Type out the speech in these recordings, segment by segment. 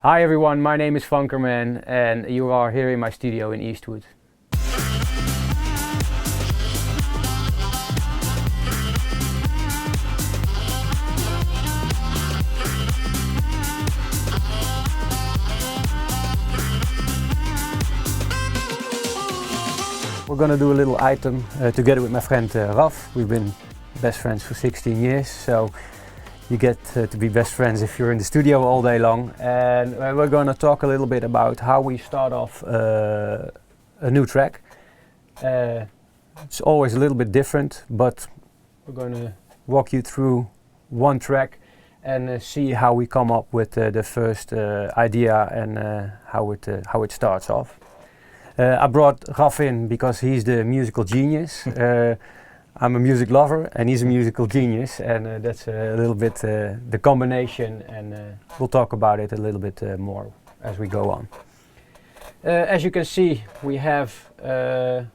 Hi everyone, my name is Funkerman and you are here in my studio in Eastwood. We're gonna do a little item together with my friend Raf. We've been best friends for 16 years, so you get to be best friends if you're in the studio all day long. And we're gonna talk a little bit about how we start off a new track. It's always a little bit different, but we're gonna walk you through one track and see how we come up with the first idea and how it starts off. I brought Raf in because he's the musical genius. I'm a music lover and he's a musical genius, and that's a little bit the combination, and we'll talk about it a little bit more as we go on. As you can see, we have a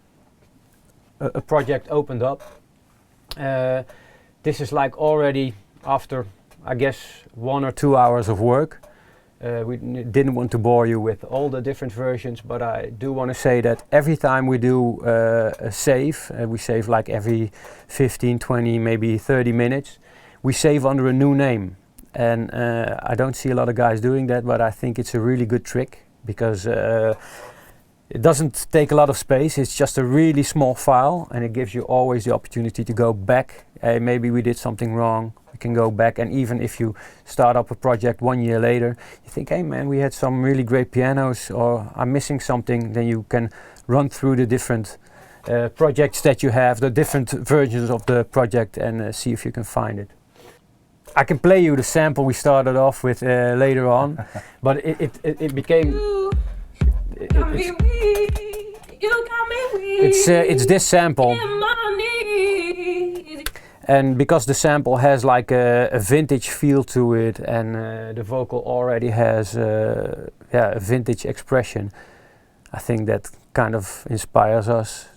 project opened up. This is like already after, I guess, 1 or 2 hours of work. We didn't want to bore you with all the different versions, but I do want to say that every time we do a save, we save like every 15, 20, maybe 30 minutes, we save under a new name. And I don't see a lot of guys doing that, but I think it's a really good trick because it doesn't take a lot of space. It's just a really small file, and it gives you always the opportunity to go back. Maybe we did something wrong. We can go back, and even if you start up a project 1 year later, you think, hey man, we had some really great pianos, or I'm missing something, then you can run through the different projects that you have, the different versions of the project, and see if you can find it. I can play you the sample we started off with later on, but it became... It's this sample. And because the sample has like a vintage feel to it, and the vocal already has a vintage expression, I think that kind of inspires us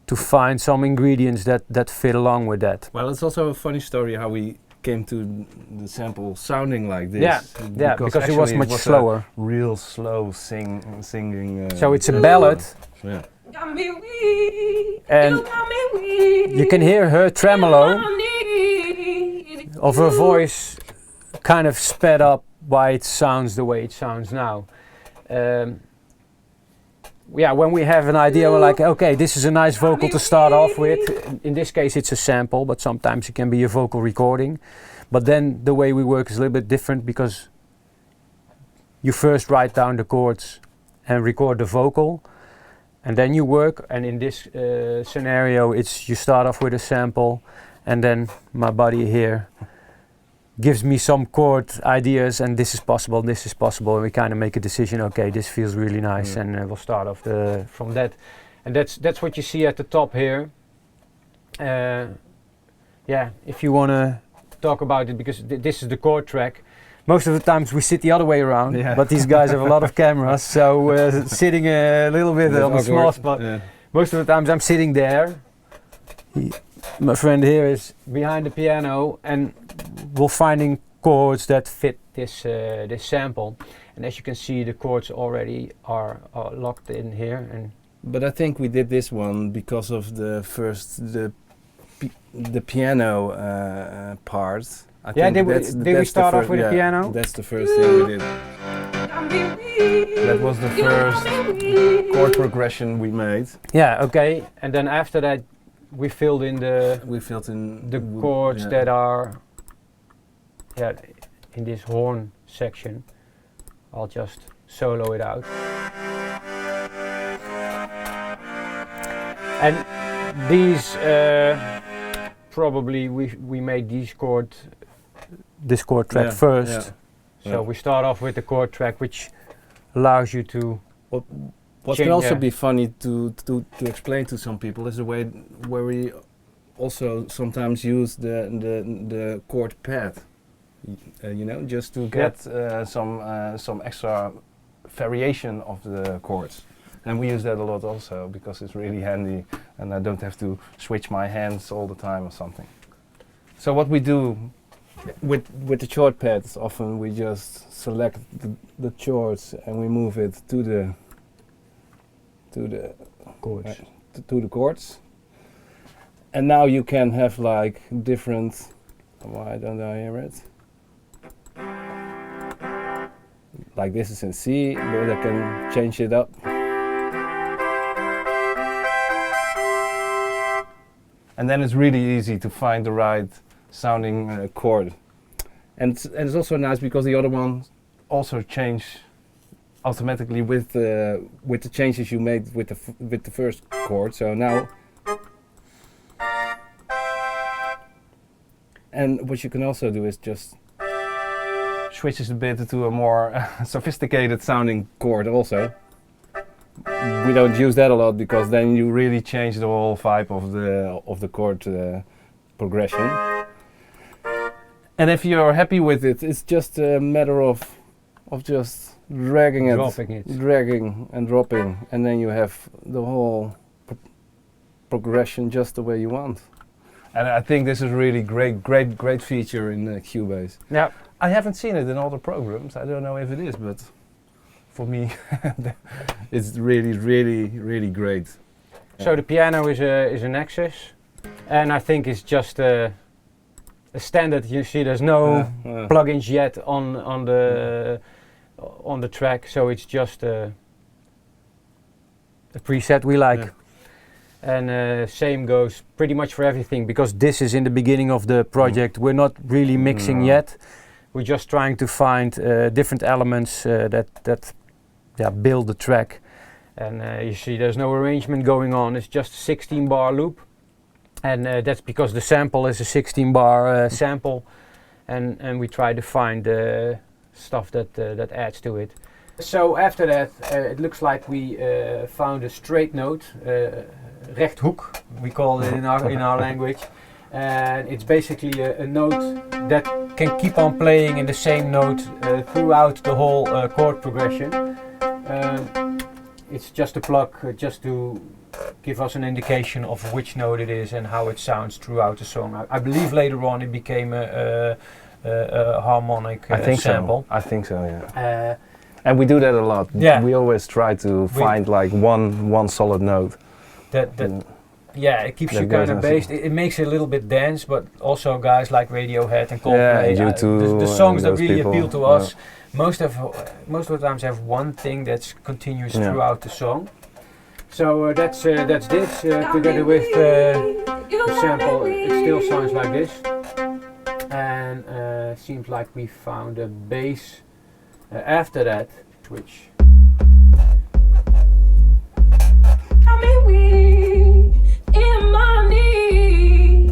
to find some ingredients that fit along with that. Well, it's also a funny story how we came to the sample sounding like this. Yeah, because it was much slower. Real slow singing. So it's a ballad. Yeah. And you can hear her tremolo of her voice kind of sped up why it sounds the way it sounds now. When we have an idea, we're like, okay, this is a nice vocal to start off with. In this case it's a sample, but sometimes it can be a vocal recording. But then the way we work is a little bit different, because you first write down the chords and record the vocal, and then you work. And in this scenario, it's you start off with a sample, and then my buddy here gives me some chord ideas, and this is possible, and we kind of make a decision. Okay, this feels really nice, and we'll start off from that. And that's what you see at the top here. If you want to talk about it, because this is the chord track. Most of the times we sit the other way around, but these guys have a lot of cameras, so sitting a little bit on a small spot. Yeah. Most of the times I'm sitting there. My friend here is behind the piano, and we're finding chords that fit this sample. And as you can see, the chords already are locked in here. But I think we did this one because of the piano part. Did we start off with the piano? That's the first thing we did. That was the first chord progression we made. Yeah, okay. And then after that, we filled in the chords that are in this horn section. I'll just solo it out. And these probably we made this chord track first. So we start off with the chord track, which allows you to. What can also be funny to explain to some people is the way where we also sometimes use the chord pad, just to get some extra variation of the chords. And we use that a lot also because it's really handy, and I don't have to switch my hands all the time or something. So what we do with the chord pads, often we just select the chords and we move it to the chords. To the chords. And now you can have like different. Why don't I hear it? Like this is in C, but I can change it up. And then it's really easy to find the right sounding chord. And it's also nice because the other ones also change automatically with the changes you made with the first chord. So now, and what you can also do is just switch it a bit to a more sophisticated sounding chord also. We don't use that a lot because then you really change the whole vibe of the chord progression. And if you're happy with it, it's just a matter of just dragging and dropping, and then you have the whole progression just the way you want. And I think this is really great feature in Cubase. Yeah, I haven't seen it in other programs. I don't know if it is, but for me, it's really great. So the piano is an Axis, and I think it's just a standard. You see, there's no plugins yet on the track, so it's just a preset we like. Yeah. And same goes pretty much for everything, because this is in the beginning of the project. We're not really mixing yet. We're just trying to find different elements that build the track. And you see there's no arrangement going on, it's just a 16 bar loop. And that's because the sample is a 16 bar sample, and we try to find stuff that adds to it. So after that, it looks like we found a straight note, rechthoek, we call it in our language. And it's basically a note that can keep on playing in the same note throughout the whole chord progression. It's just a plug just to give us an indication of which note it is and how it sounds throughout the song. I believe later on it became a harmonic sample. I think so, yeah. And we do that a lot. Yeah. We always try to find like one solid note. Yeah, it keeps you kind of based. It makes it a little bit dense, but also guys like Radiohead and Coldplay, the songs that really appeal to us, most of the times have one thing that's continuous throughout the song. So that's this together with the sample. It still sounds like this, and seems like we found a bass after that, which.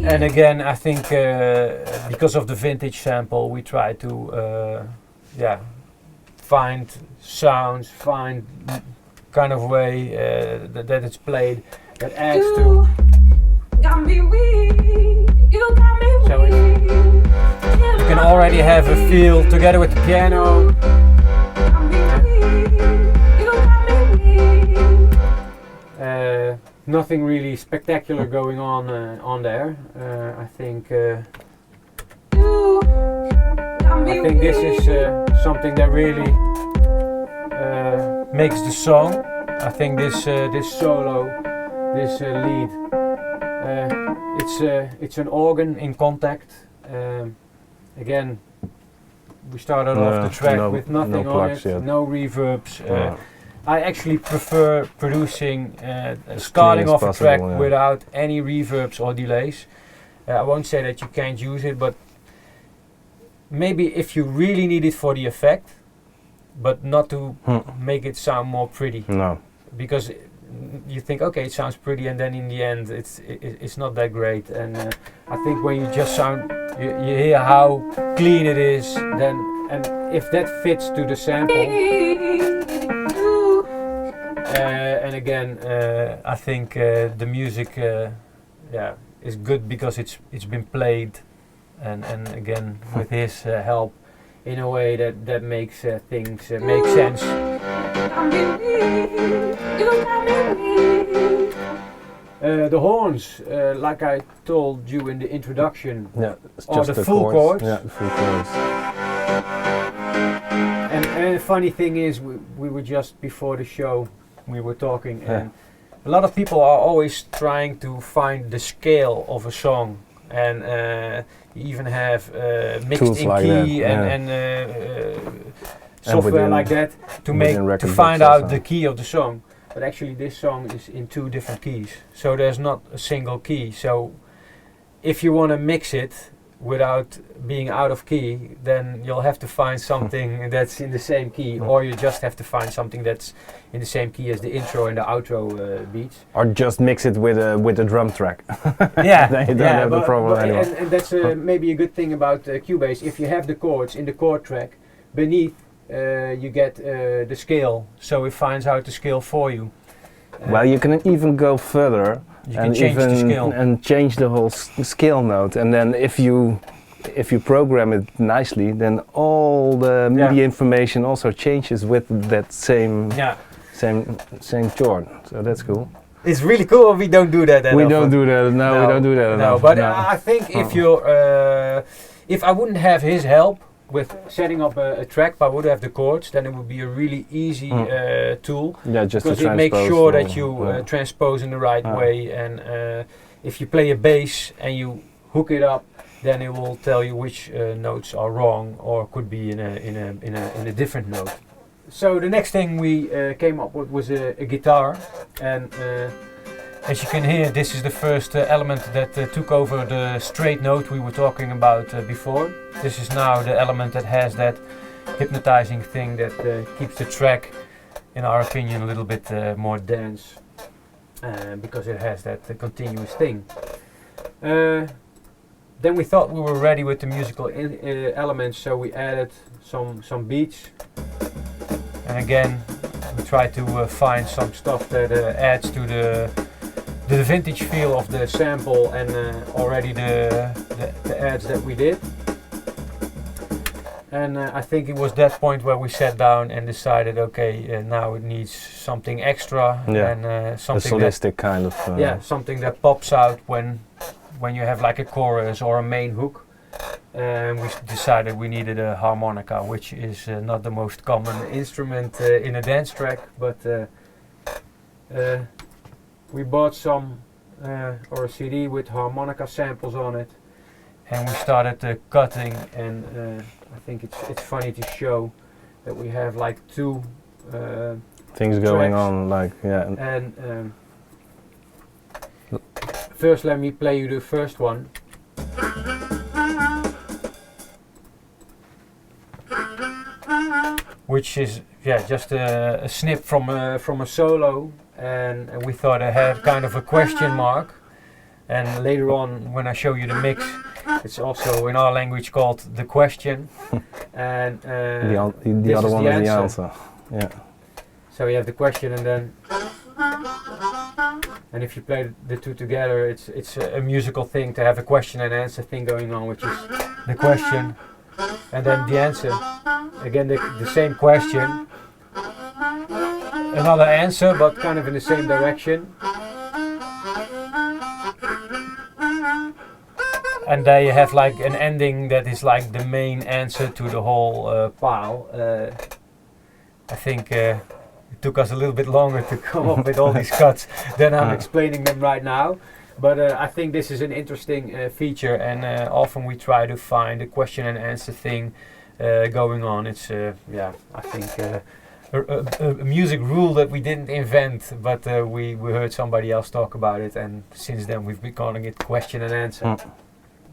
And again, I think because of the vintage sample, we try to find sounds, find kind of way that it's played that adds to. So you can already have a feel together with the piano. Nothing really spectacular going on there. I think this is something that really makes the song. I think this solo, this lead, it's an organ in contact. Again, we started off the track with nothing on it, no reverbs. I actually prefer producing, starting off a track without any reverbs or delays. I won't say that you can't use it, but maybe if you really need it for the effect, but not to make it sound more pretty. No. Because you think, okay, it sounds pretty, and then in the end, it's not that great. And I think when you just you hear how clean it is, then and if that fits to the sample. And again, I think the music, is good because it's been played, and again with his help, in a way that makes things make sense. The horns, like I told you in the introduction, it's are just the full chords. Yeah, the full chords. And the funny thing is, we were just before the show, we were talking, and a lot of people are always trying to find the scale of a song, and you even have mixed tools in like key that, and software like that to find out the key of the song. But actually this song is in 2 different keys, so there's not a single key. So if you want to mix it without being out of key, then you'll have to find something that's in the same key, or you just have to find something that's in the same key as the intro and the outro beats. Or just mix it with a drum track. Yeah, then you don't have the problem anymore. And that's maybe a good thing about Cubase. If you have the chords in the chord track, beneath you get the scale, so it finds out the scale for you. Well, you can even go further. You can change the scale and change the whole scale note, and then if you program it nicely, then all the MIDI information also changes with that same chord. So that's cool. It's really cool. We don't do that. We don't do that. No, we don't do that enough. But I think if you're, if I wouldn't have his help with setting up a track, but I would have the chords, then it would be a really easy tool. Yeah, just because it makes sure that you transpose in the right way, and if you play a bass and you hook it up, then it will tell you which notes are wrong or could be in a different note. So the next thing we came up with was a guitar, and as you can hear, this is the first element that took over the straight note we were talking about before. This is now the element that has that hypnotizing thing that keeps the track, in our opinion, a little bit more dense, because it has that continuous thing. Then we thought we were ready with the musical elements, so we added some beats. And again, we tried to find some stuff that adds to the vintage feel of the sample and already the adds that we did. And I think it was that point where we sat down and decided, okay, now it needs something extra, and something a solistic kind of something that pops out when you have like a chorus or a main hook. And we decided we needed a harmonica, which is not the most common instrument in a dance track, but we bought some or a CD with harmonica samples on it, and we started cutting. And I think it's funny to show that we have like 2 things going on, like And first, let me play you the first one. Which is just a snip from a solo, and we thought it had kind of a question mark. And later on, when I show you the mix, it's also in our language called the question, and the other one is the answer. Yeah. So you have the question, and if you play the 2 together, it's a musical thing to have a question and answer thing going on, which is the question. And then the answer, again the same question, another answer, but kind of in the same direction. And there you have like an ending that is like the main answer to the whole pile. I think it took us a little bit longer to come up with all these cuts than I'm explaining them right now. But I think this is an interesting feature, and often we try to find a question and answer thing going on. It's I think a music rule that we didn't invent, but we heard somebody else talk about it, and since then we've been calling it question and answer.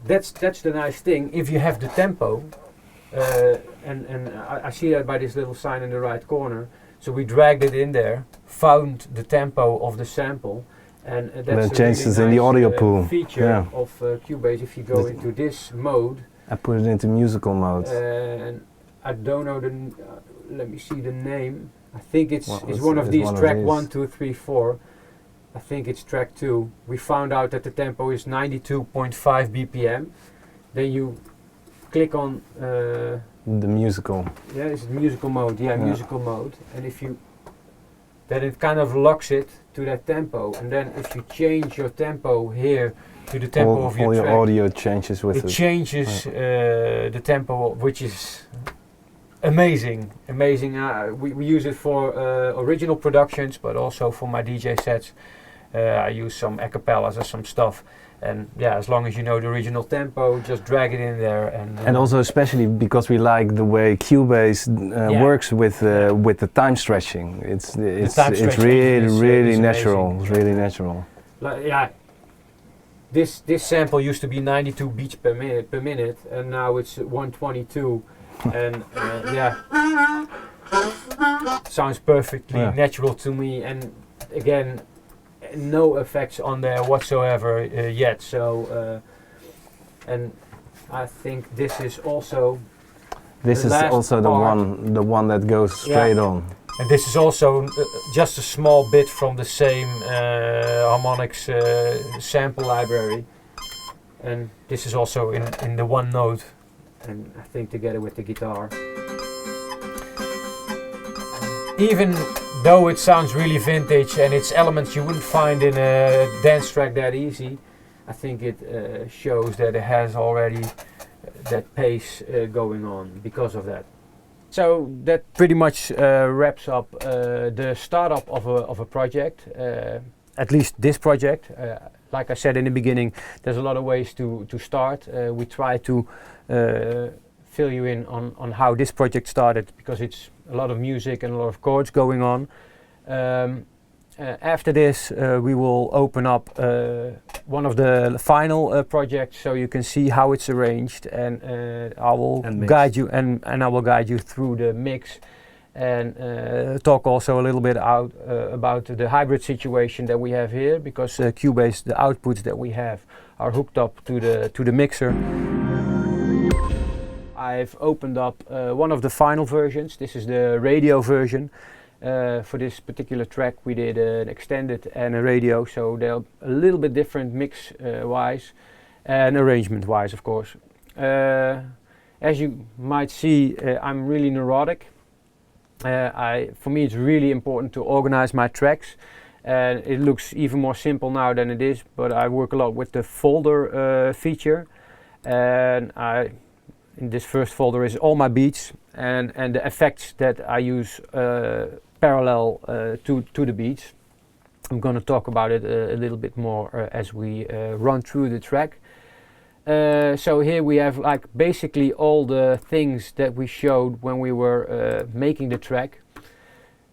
That's the nice thing. If you have the tempo, and I see that by this little sign in the right corner. So we dragged it in there, found the tempo of the sample. And that's a changes really in nice the audio pool feature of Cubase. If you go into this mode, I put it into musical mode. And I don't know let me see the name. I think it's one of these, track 1, 2, 3, 4. I think it's track 2. We found out that the tempo is 92.5 BPM. Then you click on the musical. Yeah, it's musical mode. Yeah, musical mode. And if you that it kind of locks it to that tempo. And then if you change your tempo here to the tempo of your track, all your audio changes with it. It changes the tempo, which is amazing. We use it for original productions, but also for my DJ sets. I use some acapellas or some stuff. And yeah, as long as you know the original tempo, just drag it in there. And also especially because we like the way Cubase works with the time stretching. It's really natural. It's really natural. Yeah. This sample used to be 92 beats per minute, and now it's 122. And sounds perfectly natural to me. And again, no effects on there whatsoever yet. So, and I think this is also the one that goes straight on. And this is also just a small bit from the same harmonics sample library. And this is also in the one note, and I think together with the guitar. Even though it sounds really vintage and it's elements you wouldn't find in a dance track that easy, I think it shows that it has already that pace going on because of that. So that pretty much wraps up the startup of a project, at least this project. Like I said in the beginning, there's a lot of ways to start. We try to fill you in on how this project started, because it's a lot of music and a lot of chords going on. After this, we will open up one of the final projects, so you can see how it's arranged, and I will guide you and I will guide you through the mix, and talk also a little bit about the hybrid situation that we have here, because Cubase, the outputs that we have are hooked up to the mixer. I've opened up one of the final versions. This is the radio version. For this particular track we did an extended and a radio, so they're a little bit different mix wise and arrangement wise, of course. As you might see, I'm really neurotic. For me it's really important to organize my tracks, and it looks even more simple now than it is, but I work a lot with the folder feature, and in this first folder is all my beats and the effects that I use parallel to the beats. I'm going to talk about it a little bit more as we run through the track. So here we have like basically all the things that we showed when we were making the track.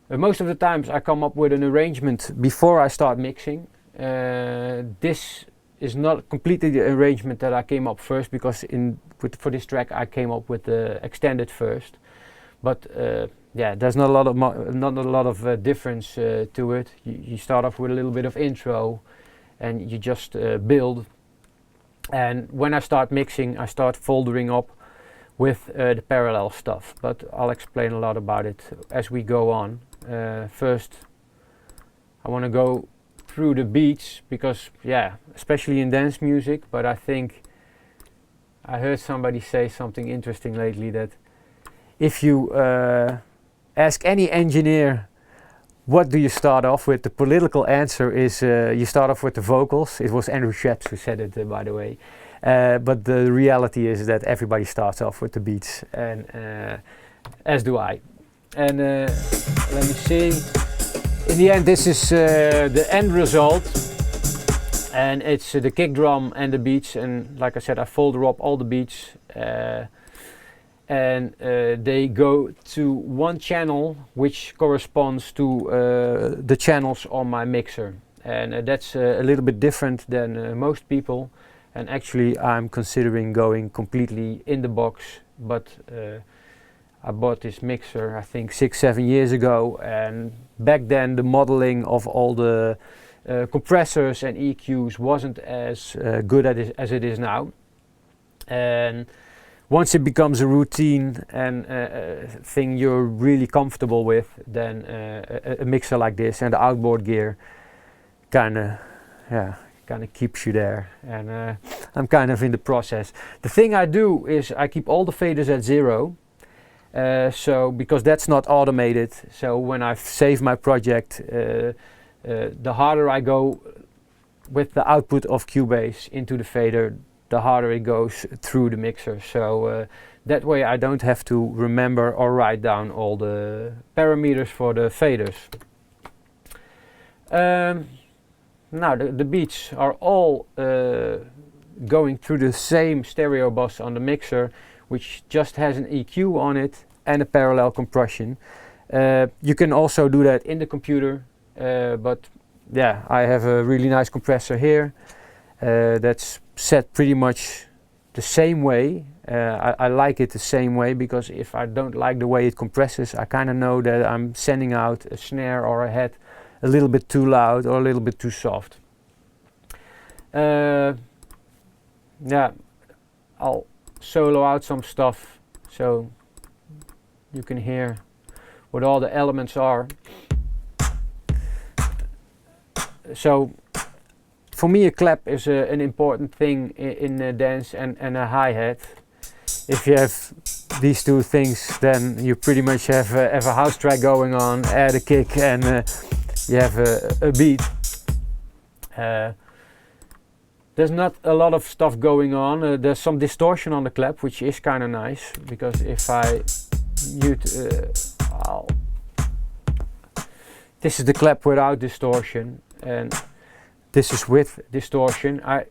Most of the times I come up with an arrangement before I start mixing. This is not completely the arrangement that I came up first, because for this track I came up with the extended first. But yeah, there's not a lot of difference to it. You start off with a little bit of intro, and you just build. And when I start mixing, I start foldering up with the parallel stuff. But I'll explain a lot about it as we go on. First, I want to go through the beats, because yeah, especially in dance music, but I think I heard somebody say something interesting lately, that if you ask any engineer what do you start off with, the political answer is you start off with the vocals. It was Andrew Sheps who said it, by the way. But the reality is that everybody starts off with the beats, and as do I. And let me see. In the end, this is the end result, and it's the kick drum and the beats. And like I said, I folder up all the beats, and they go to one channel which corresponds to the channels on my mixer. And that's a little bit different than most people. And actually, I'm considering going completely in the box, but I bought this mixer I think 6-7 years ago, and back then the modeling of all the compressors and EQs wasn't as good as it is now. And once it becomes a routine and a thing you're really comfortable with, then a mixer like this and the outboard gear kind of keeps you there. And I'm kind of in the process. The thing I do is I keep all the faders at 0. So because that's not automated, so when I save my project, the harder I go with the output of Cubase into the fader, the harder it goes through the mixer. So that way I don't have to remember or write down all the parameters for the faders. Now the beats are all going through the same stereo bus on the mixer, which just has an EQ on it and a parallel compression. You can also do that in the computer, but yeah, I have a really nice compressor here that's set pretty much the same way. I like it the same way, because if I don't like the way it compresses, I kind of know that I'm sending out a snare or a head a little bit too loud or a little bit too soft. Yeah, I'll solo out some stuff so you can hear what all the elements are. So for me a clap is an important thing in dance, and a hi-hat. If you have these two things, then you pretty much have a house track going on, add a kick, and you have a beat. There's not a lot of stuff going on. There's some distortion on the clap, which is kind of nice, because if I mute, this is the clap without distortion, and this is with distortion. I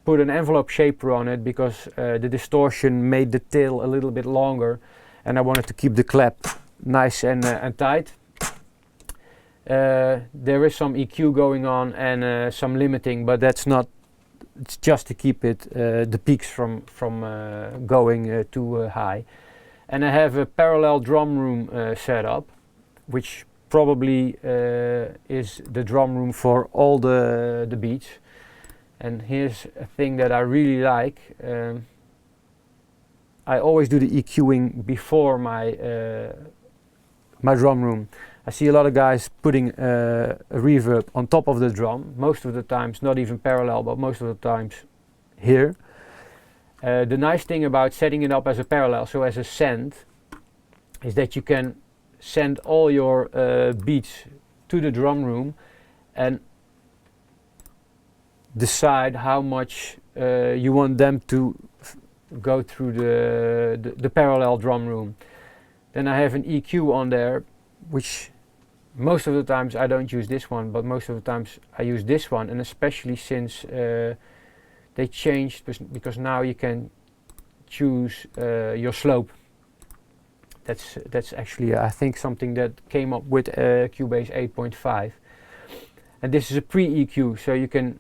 put an envelope shaper on it because the distortion made the tail a little bit longer, and I wanted to keep the clap nice and tight. There is some EQ going on and some limiting, but that's not. It's just to keep it the peaks from going too high. And I have a parallel drum room set up, which probably is the drum room for all the beats. And here's a thing that I really like. I always do the EQing before my my drum room. I see a lot of guys putting a reverb on top of the drum, most of the times not even parallel, but most of the times here. The nice thing about setting it up as a parallel, so as a send, is that you can send all your beats to the drum room and decide how much you want them to go through the parallel drum room. Then I have an EQ on there, which most of the times I don't use this one, but most of the times I use this one, and especially since they changed, because now you can choose your slope. That's actually I think something that came up with Cubase 8.5, and this is a pre-EQ, so you can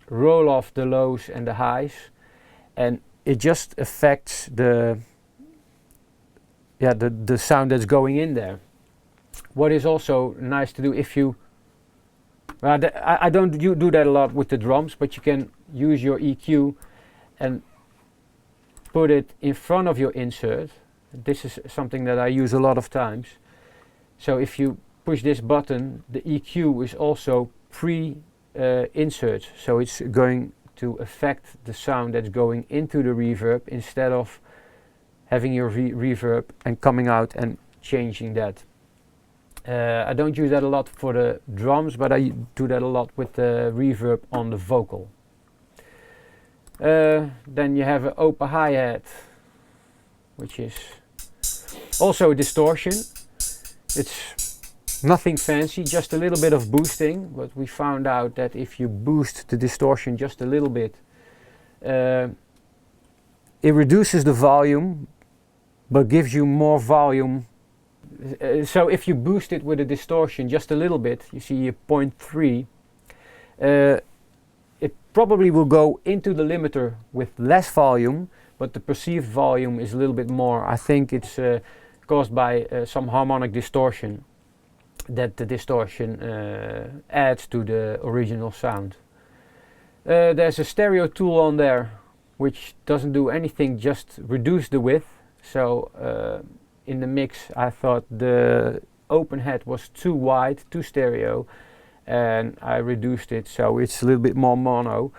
roll off the lows and the highs, and it just affects the sound that's going in there. What is also nice to do, if you I don't do that a lot with the drums, but you can use your EQ and put it in front of your insert. This is something that I use a lot of times. So if you push this button, the EQ is also pre-insert, so it's going to affect the sound that's going into the reverb, instead of having your reverb and coming out and changing that. I don't use that a lot for the drums, but I do that a lot with the reverb on the vocal. Then you have an open hi-hat, which is also a distortion. It's nothing fancy, just a little bit of boosting, but we found out that if you boost the distortion just a little bit, it reduces the volume but gives you more volume. So if you boost it with a distortion just a little bit, you see a 0.3, it probably will go into the limiter with less volume, but the perceived volume is a little bit more. I think it's caused by some harmonic distortion, that the distortion adds to the original sound. There's a stereo tool on there which doesn't do anything, just reduce the width. So in the mix I thought the open head was too wide, too stereo, and I reduced it so it's a little bit more mono,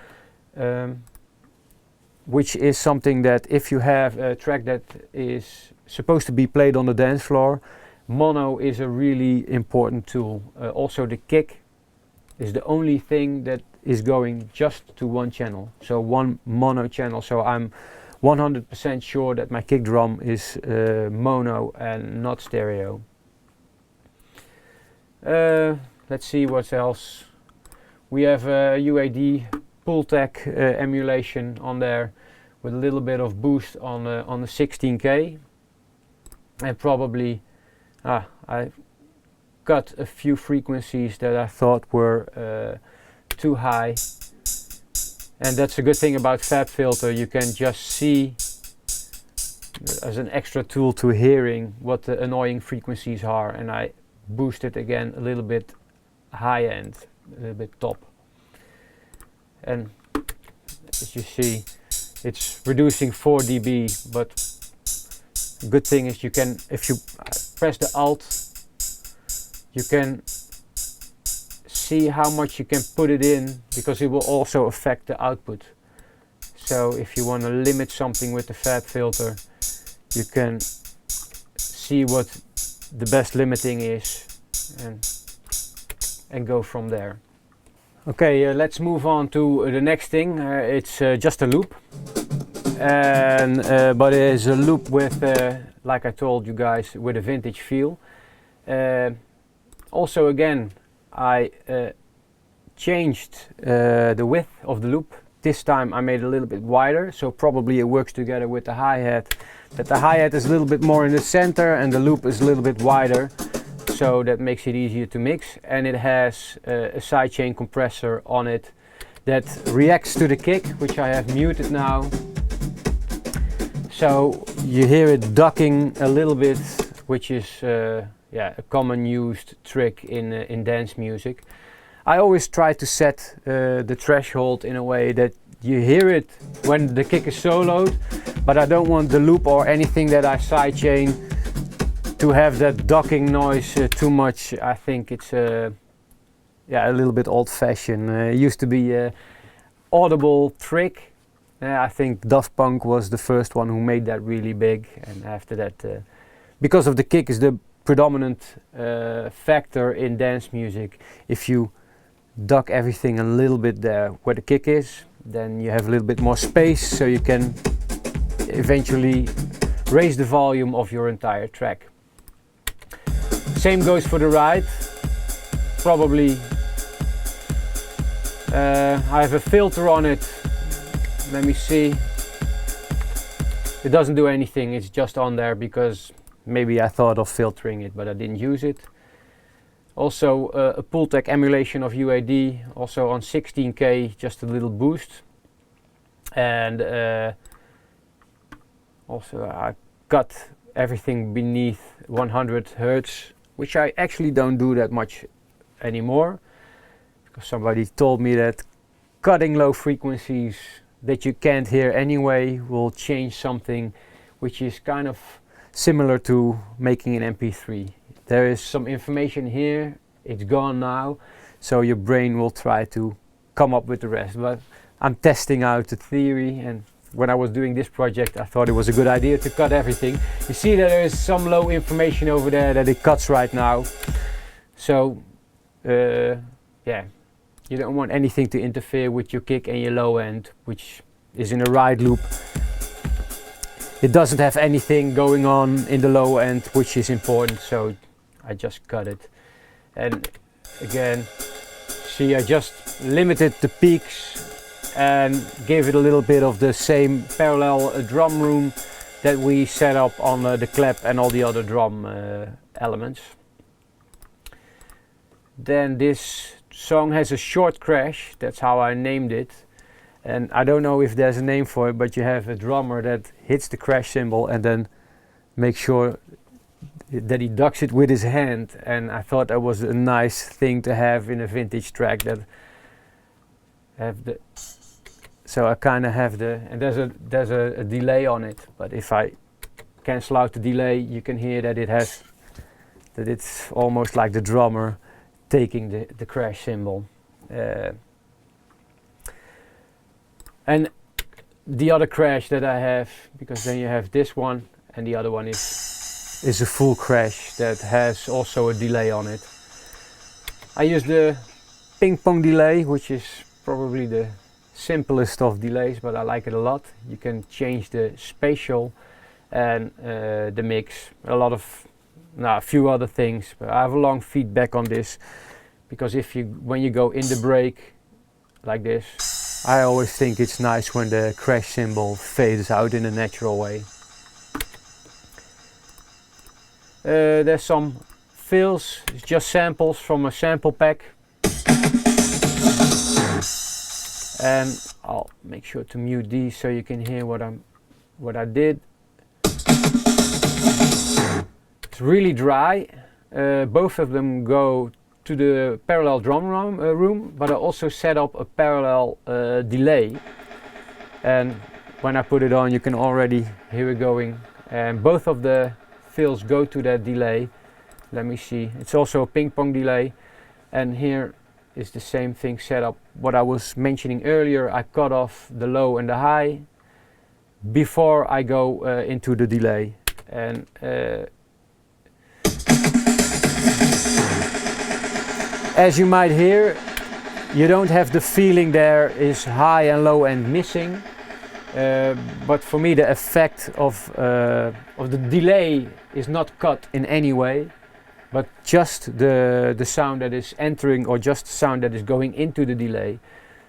which is something that if you have a track that is supposed to be played on the dance floor, mono is a really important tool. Also the kick is the only thing that is going just to one channel, so one mono channel, so I'm 100% sure that my kick drum is mono and not stereo. Let's see what else. We have a UAD Pultec emulation on there with a little bit of boost on the 16K, and probably I cut a few frequencies that I thought were too high, and that's a good thing about FabFilter. You can just see as an extra tool to hearing what the annoying frequencies are, and I boosted again a little bit high end, a little bit top, and as you see it's reducing 4 dB, but good thing is you can, if you press the Alt, you can see how much you can put it in, because it will also affect the output. So if you want to limit something with the FabFilter, you can see what the best limiting is and go from there. Okay, let's move on to the next thing. It's just a loop, and but it is a loop with, like I told you guys, with a vintage feel. Also, again, I changed the width of the loop. This time I made it a little bit wider, so probably it works together with the hi-hat. That the hi-hat is a little bit more in the center and the loop is a little bit wider, so that makes it easier to mix. And it has a sidechain compressor on it that reacts to the kick, which I have muted now. So you hear it ducking a little bit, which is yeah, a common used trick in dance music. I always try to set the threshold in a way that you hear it when the kick is soloed, but I don't want the loop or anything that I sidechain to have that ducking noise too much. I think it's yeah, a little bit old-fashioned. It used to be an audible trick. I think Daft Punk was the first one who made that really big, and after that, because of the kick is the predominant factor in dance music. If you duck everything a little bit there where the kick is, then you have a little bit more space, so you can eventually raise the volume of your entire track. Same goes for the ride. Probably I have a filter on it. Let me see. It doesn't do anything, it's just on there because maybe I thought of filtering it, but I didn't use it. Also a Pultec emulation of UAD, also on 16K, just a little boost. And also I cut everything beneath 100 Hertz, which I actually don't do that much anymore, because somebody told me that cutting low frequencies that you can't hear anyway will change something which is kind of similar to making an MP3. There is some information here, it's gone now, so your brain will try to come up with the rest. But I'm testing out the theory, and when I was doing this project I thought it was a good idea to cut everything. You see that there is some low information over there that it cuts right now. So yeah, you don't want anything to interfere with your kick and your low end, which is in a ride loop. It doesn't have anything going on in the low end, which is important, so I just cut it. And again, see, I just limited the peaks and gave it a little bit of the same parallel drum room that we set up on the clap and all the other drum elements. Then this song has a short crash, that's how I named it. And I don't know if there's a name for it, but you have a drummer that hits the crash cymbal and then makes sure that he ducks it with his hand. And I thought that was a nice thing to have in a vintage track, that have the, so I kind of have the, and there's a delay on it, but if I cancel out the delay, you can hear that it has, that it's almost like the drummer taking the crash cymbal. And the other crash that I have, because then you have this one, and the other one is a full crash that has also a delay on it. I use the ping pong delay, which is probably the simplest of delays, but I like it a lot. You can change the spatial and the mix, a few other things, but I have a long feedback on this, because when you go in the break like this, I always think it's nice when the crash cymbal fades out in a natural way. There's some fills, it's just samples from a sample pack, and I'll make sure to mute these so you can hear what I did. It's really dry. Both of them go to the parallel drum room, but I also set up a parallel delay, and when I put it on you can already hear it going, and both of the fills go to that delay. Let me see, it's also a ping pong delay, and here is the same thing set up. What I was mentioning earlier, I cut off the low and the high before I go into the delay, and as you might hear, you don't have the feeling there is high and low end missing, but for me the effect of the delay is not cut in any way, but just the sound that is entering, or just the sound that is going into the delay.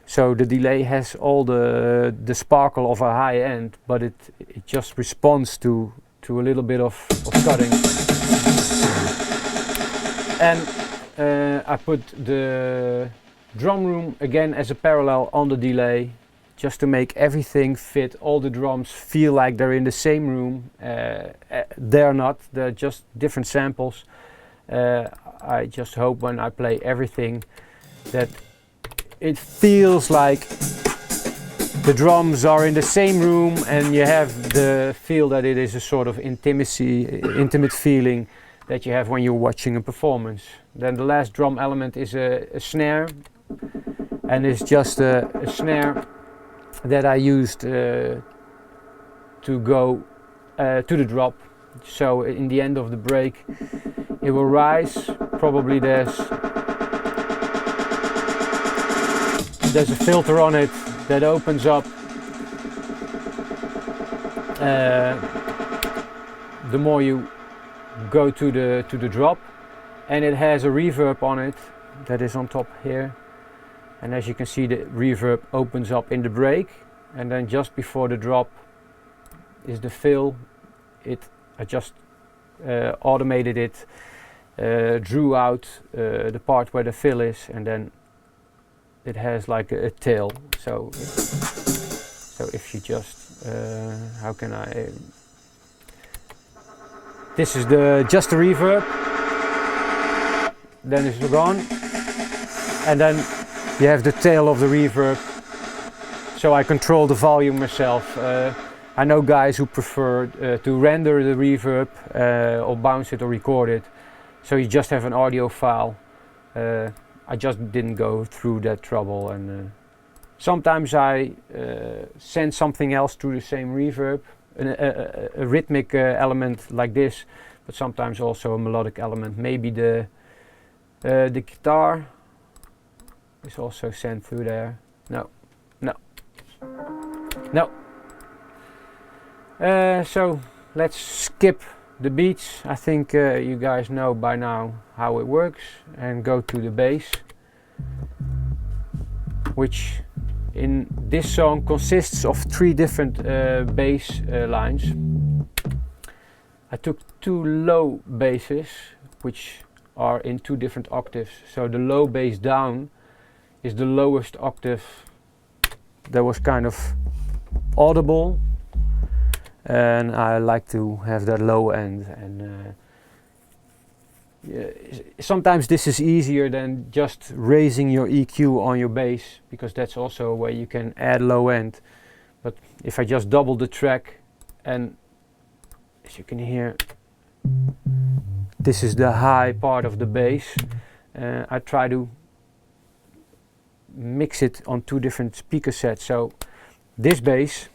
So the delay has all the sparkle of a high end, but it just responds to a little bit of cutting. And I put the drum room again as a parallel on the delay, just to make everything fit, all the drums feel like they're in the same room. They're not, they're just different samples. I just hope when I play everything that it feels like the drums are in the same room, and you have the feel that it is a sort of intimate feeling that you have when you're watching a performance. Then the last drum element is a snare, and it's just a snare that I used to go to the drop. So in the end of the break it will rise. Probably there's a filter on it that opens up the more you go to the drop, and it has a reverb on it that is on top here, and as you can see the reverb opens up in the break, and then just before the drop is the fill. I just automated it, drew out the part where the fill is, and then it has like a tail. So if you just how can I? This is just the reverb. Then it's gone, and then you have the tail of the reverb. So I control the volume myself. I know guys who prefer to render the reverb or bounce it or record it. So you just have an audio file. I just didn't go through that trouble, and sometimes I send something else to the same reverb, a rhythmic element like this, but sometimes also a melodic element. Maybe the guitar is also sent through there. No. So let's skip the beats. I think you guys know by now how it works, and go to the bass, which in this song consists of 3 different bass lines. I took 2 low basses, which are in 2 different octaves. So the low bass down is the lowest octave that was kind of audible, and I like to have that low end, and sometimes this is easier than just raising your EQ on your bass, because that's also a way you can add low end. But if I just double the track, and as you can hear, this is the high part of the bass, I try to mix it on 2 different speaker sets. So this bass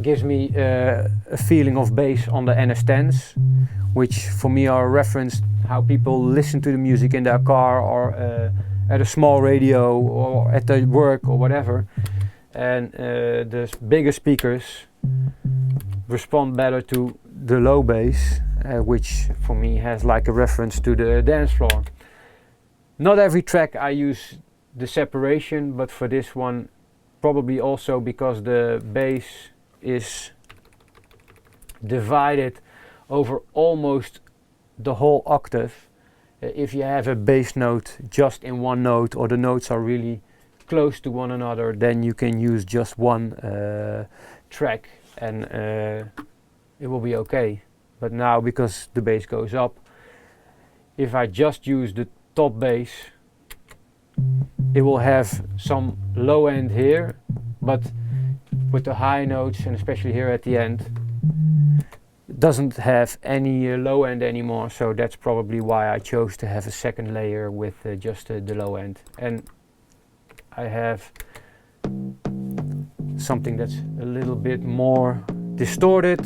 gives me a feeling of bass on the NS10s, which for me are a reference how people listen to the music in their car or at a small radio or at their work or whatever. And the bigger speakers respond better to the low bass, which for me has like a reference to the dance floor. Not every track I use the separation, but for this one probably also because the bass is divided over almost the whole octave. If you have a bass note just in one note, or the notes are really close to one another, then you can use just one track and it will be okay. But now, because the bass goes up, if I just use the top bass, it will have some low end here, but with the high notes, and especially here at the end, it doesn't have any low end anymore. So that's probably why I chose to have a second layer with just the low end. And I have something that's a little bit more distorted,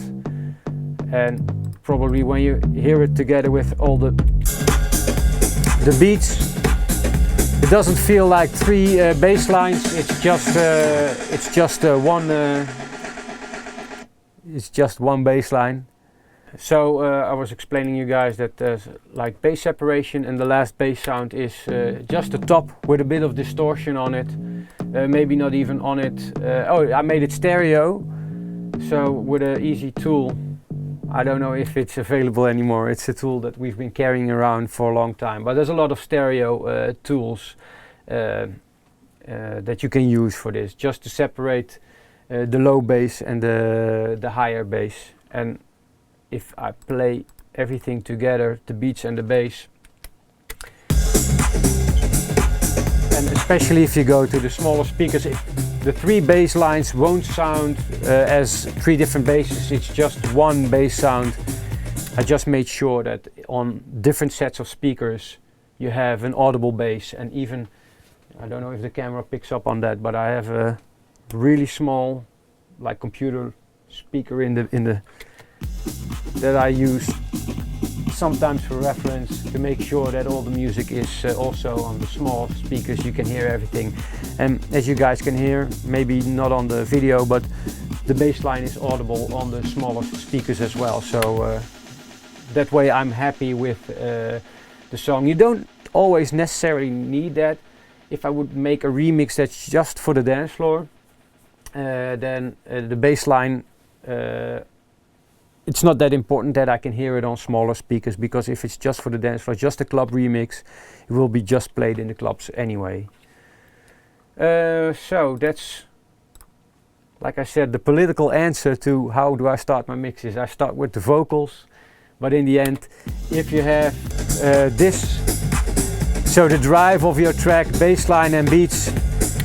and probably when you hear it together with all the beats, it doesn't feel like three bass lines. It's just one bass line. So I was explaining you guys that there's like bass separation, and the last bass sound is just the top with a bit of distortion on it. Maybe not even on it. Oh, I made it stereo. So with an easy tool, I don't know if it's available anymore. It's a tool that we've been carrying around for a long time. But there's a lot of stereo tools that you can use for this, just to separate the low bass and the higher bass. And if I play everything together, the beats and the bass, and especially if you go to the smaller speakers, the three bass lines won't sound as three different basses. It's just one bass sound. I just made sure that on different sets of speakers you have an audible bass. And even, I don't know if the camera picks up on that, but I have a really small, like, computer speaker in the that I use sometimes for reference, to make sure that all the music is also on the small speakers. You can hear everything, and as you guys can hear, maybe not on the video, but the bass line is audible on the smaller speakers as well. So that way I'm happy with the song. You don't always necessarily need that. If I would make a remix that's just for the dance floor, then the bass line, it's not that important that I can hear it on smaller speakers, because if it's just for the dance floor, just a club remix, it will be just played in the clubs anyway. So that's, like I said, the political answer to how do I start my mixes. I start with the vocals, but in the end, if you have this, so the drive of your track, bass line and beats,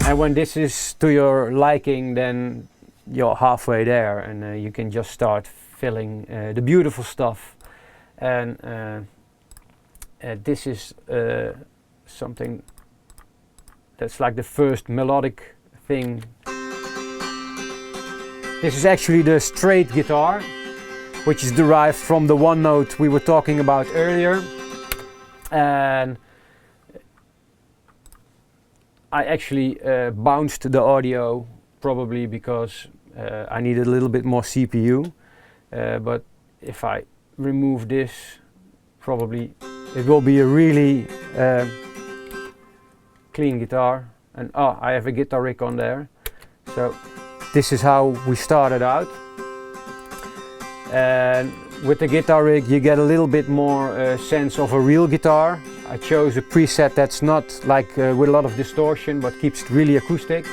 and when this is to your liking, then you're halfway there, and you can just start filling the beautiful stuff. And this is something that's like the first melodic thing. This is actually the straight guitar, which is derived from the one note we were talking about earlier. And I actually bounced the audio, probably because I needed a little bit more CPU. But if I remove this, probably it will be a really clean guitar. And I have a guitar rig on there. So this is how we started out. And with the guitar rig you get a little bit more sense of a real guitar. I chose a preset that's not like with a lot of distortion, but keeps it really acoustic.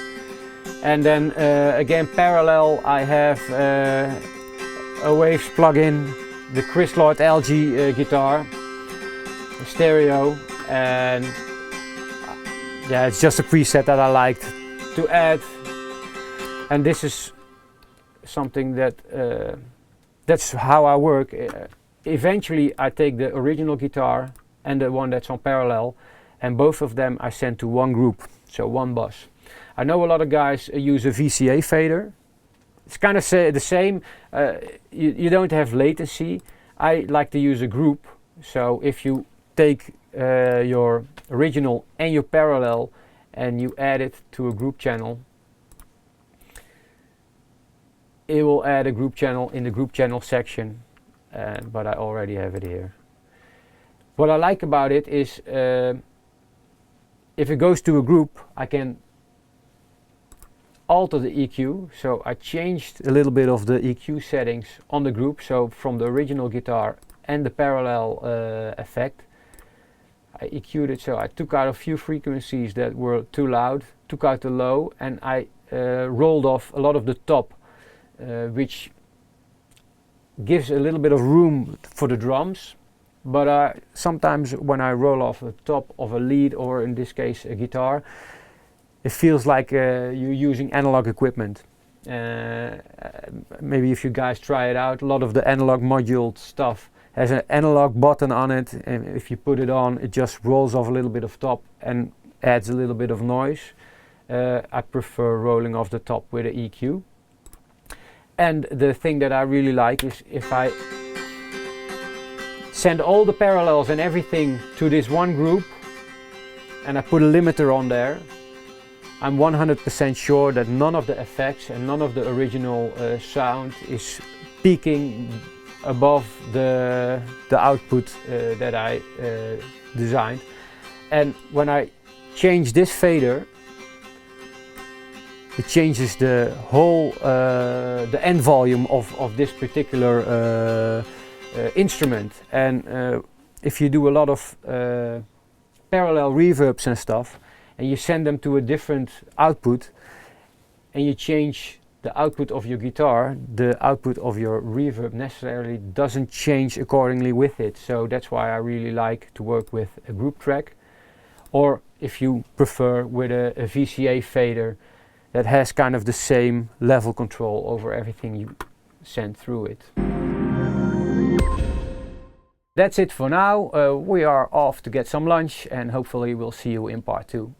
And then again, parallel, I have a Waves plugin, the Chris Lloyd LG guitar, stereo, and yeah, it's just a preset that I liked to add. And this is something that that's how I work. Eventually I take the original guitar and the one that's on parallel, and both of them I send to one group, so one bus. I know a lot of guys use a VCA fader. It's kind of the same. You don't have latency. I like to use a group. So if you take your original and your parallel and you add it to a group channel, it will add a group channel in the group channel section, but I already have it here. What I like about it is if it goes to a group, I can alter the EQ. So I changed a little bit of the EQ settings on the group, so from the original guitar and the parallel effect. I EQ'd it, so I took out a few frequencies that were too loud, took out the low, and I rolled off a lot of the top, which gives a little bid of room for the drums. But sometimes when I roll off the top of a lead, or in this case a guitar, it feels like you're using analog equipment. Maybe if you guys try it out, a lot of the analog module stuff has an analog button on it, and if you put it on, it just rolls off a little bit of top and adds a little bit of noise. I prefer rolling off the top with an EQ. And the thing that I really like is if I send all the parallels and everything to this one group and I put a limiter on there, I'm 100% sure that none of the effects and none of the original sound is peaking above the output that I designed. And when I change this fader, it changes the whole the end volume of this particular instrument. And if you do a lot of parallel reverbs and stuff, and you send them to a different output, and you change the output of your guitar, the output of your reverb necessarily doesn't change accordingly with it. So that's why I really like to work with a group track, or if you prefer, with a VCA fader that has kind of the same level control over everything you send through it. That's it for now. We are off to get some lunch, and hopefully we'll see you in part 2.